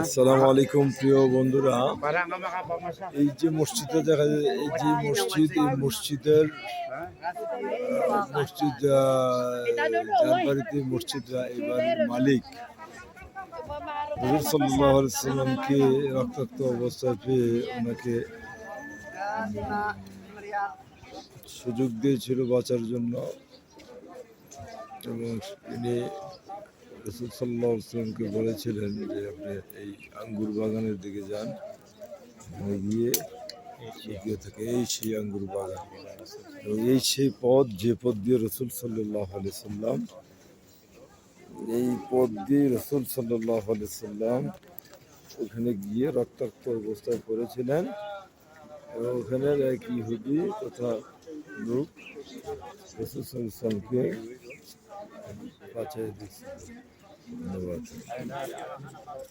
আসসালামু আলাইকুম প্রিয় বন্ধুরা, এই যে মসজিদটা দেখা যায়, এই যে মসজিদ, এই মসজিদের মসজিদ যার বাড়িতে মসজিদরা এবার মালিক হুজুর সাল্লাল্লাহু আলাইহি সাল্লামকে রক্তাক্ত অবস্থায় পেয়ে ওনাকে সুযোগ দিয়েছিল বাঁচার জন্য, এবং তিনি রাসূল সাল্লাল্লাহু আলাইহি ওয়াসাল্লামকে বলেছিলেন যে আপনি এই আঙ্গুর বাগানের দিকে যান, এখানে গিয়ে লুকিয়ে থাকে। এই সেই আঙ্গুর বাগান এবং এই সেই পথ, যে পথ দিয়ে রাসূল সাল্লাল্লাহু আলাইহি সাল্লাম, এই পথ দিয়ে রাসূল সাল্লাল্লাহু আলাইহি সাল্লাম ওখানে গিয়ে রক্তাক্ত অবস্থায় পড়েছিলেন এবং ওখানের এক ইহুদি তথা লোক রাসূল সাল্লাল্লাহু আলাইহি সাল্লামকে বাঁচিয়ে দিয়েছিল। ধন্যবাদ।